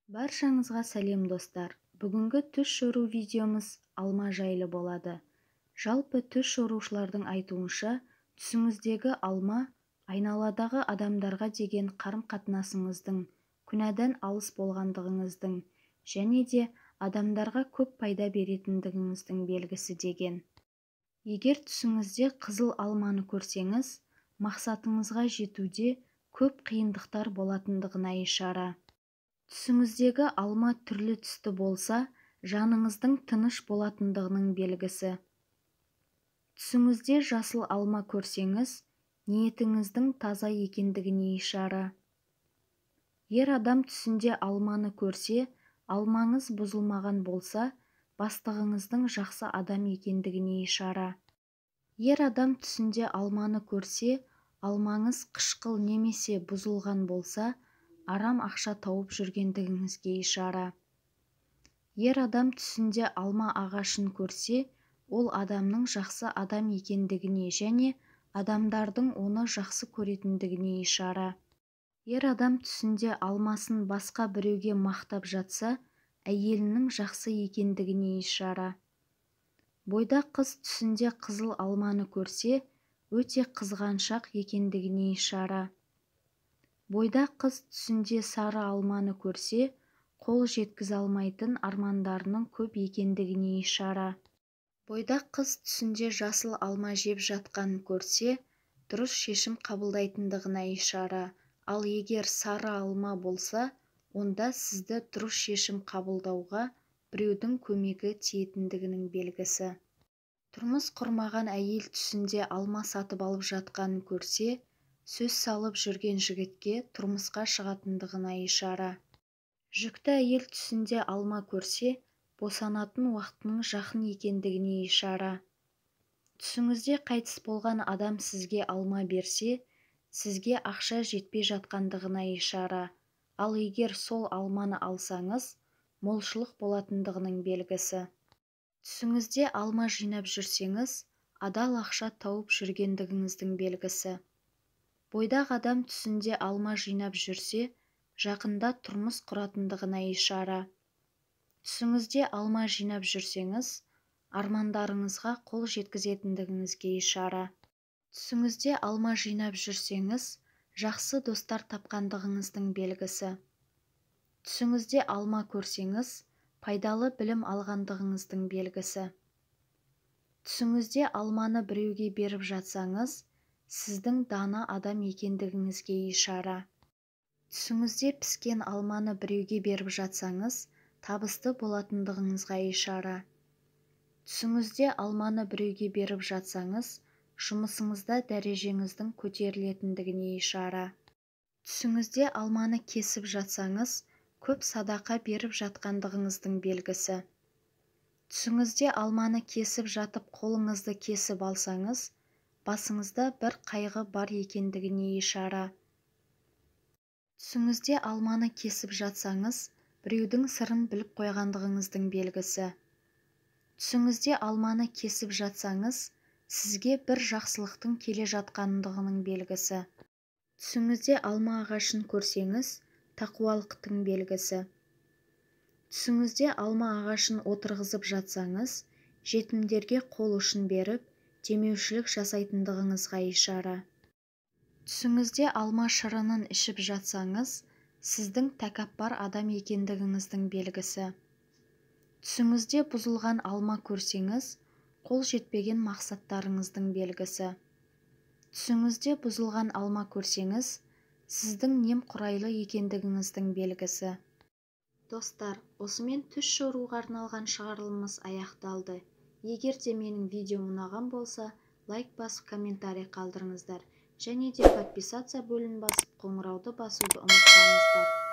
Баршаңызға сәлем достар. Бүгінгі түс жору видеомыз алма жайлы болады. Жалпы түс жорушылардың айтуынша, түсіңіздегі алма айналадағы адамдарға деген қарым-қатынасыңыздың, күнәдан алыс болғандығыңыздың және де адамдарға көп пайда беретіндігіңіздің белгісі деген. Егер түсіңізде қызыл алманы көрсеңіз, мақсатыңызға жетуде көп қиындықтар болатындығына ишара. Түсіңіздегі алма түрлі түсті болса, жаныңыздың тыныш болатындығының белгісі. Түсіңізде жасыл алма көрсеңіз, ниетіңіздің таза екендігіне ишара. Ер адам түсінде алманы көрсе, алмаңыз бұзылмаған болса, бастығыңыздың жақсы адам екендігіне ишара. Ер адам түсінде алманы көрсе, алмаңыз қышқыл немесе бұзылған болса, арам ақша тауып жүргендігіңізге ишара. Ер адам түсінде алма ағашын көрсе, ол адамның жақсы адам екендігіне және адамдардың оны жақсы көретіндігіне ишара. Ер адам түсінде алмасын басқа біреуге мақтап жатса, әйелінің жақсы екендігіне ишара. Бойдақ қыз түсінде қызыл алманы көрсе, өте қызғаншақ екендігіне ишара. Бойдақ қыз түсінде сары алманы көрсе, қол жеткізе алмайтын армандарының көп екендігіне ишара. Бойдақ қыз түсінде жасыл алма жеп жатқанын көрсе, дұрыс шешім қабылдайтындығына ишара. Ал егер сары алма болса, онда сізді дұрыс шешім қабылдауға біреудің көмегі тиетіндігінің белгісі. Тұрмыс құрмаған әйел түсінде алма сатып алып жатқанын көрсе, сөз салып жүрген жігітке тұрмысқа шығатындығына ишара. Жүкті әйел түсінде алма көрсе, босанатын уақытының жақын екендігіне ишара. Түсіңізде қайтыс болған адам сізге алма берсе, сізге ақша жетпей жатқандығына ишара. Ал егер сол алманы алсаңыз, молшылық болатындығының белгісі. Түсіңізде алма жинап жүрсеңіз, адал ақша тауып жүргендігіңіздің белгісі. Бойдақ адам түсінде алма жинап жүрсе, жақында тұрмыс құратындығына ишара. Түсіңізде алма жинап жүрсеңіз, армандарыңызға қол жеткізетіндігіңізге ишара. Түсіңізде алма жинап жүрсеңіз, жақсы достар тапқандығыңыздың белгісі. Түсіңізде алма көрсеңіз, пайдалы білім алғандығыңыздың белгісі. Түсіңізде алманы біреуге беріп жатсаңыз, сіздің дана адам екендігіңізге ишара. Түсіңізде піскен алманы біреуге беріп жатсаңыз, табысты болатындығыңызға ишара. Түсіңізде алманы біреуге беріп жатсаңыз, жұмысыңызда дәрежеңіздің көтерілетіндігіне ишара. Түсіңізде алманы кесіп жатсаңыз, көп садақа беріп жатқандығыңыздың белгісі. Түсіңізде алманы кесіп жатып қолыңызды кесіп алсаңыз, басыңызда бір қайғы бар екендігіне ишара. Түсіңізде алманы кесіп жатсаңыз, біреудің сырын біліп қойғандығыңыздың белгісі. Түсіңізде алманы кесіп жатсаңыз, сізге бір жақсылықтың келе жатқандығының белгісі. Түсіңізде алма ағашын көрсеңіз, тақуалықтың белгісі. Түсіңізде алма ағашын отырғызып жатсаңыз, жетімдерге қол ұшын беріп, демеушілік жасайтындығыңызға ишара. Түсіңізде алма шырынын ішіп жатсаңыз, сіздің тәкаппар адам екендігіңіздің белгісі. Түсіңізде бұзылған алма көрсеңіз, қол жетпеген мақсаттарыңыздың белгісі. Түсіңізде бұзылған алма көрсеңіз, сіздің немқұрайлы екендігіңіздің белгісі. Достар, осымен түс жоруға арналған шығарылымымыз аяқталды. Егер де менің видеом ұнаған болса, лайк басып комментарий қалдырыңыздар. Және де подписаться бөлімін басып, қоңырауды басуды ұмытпаңыздар.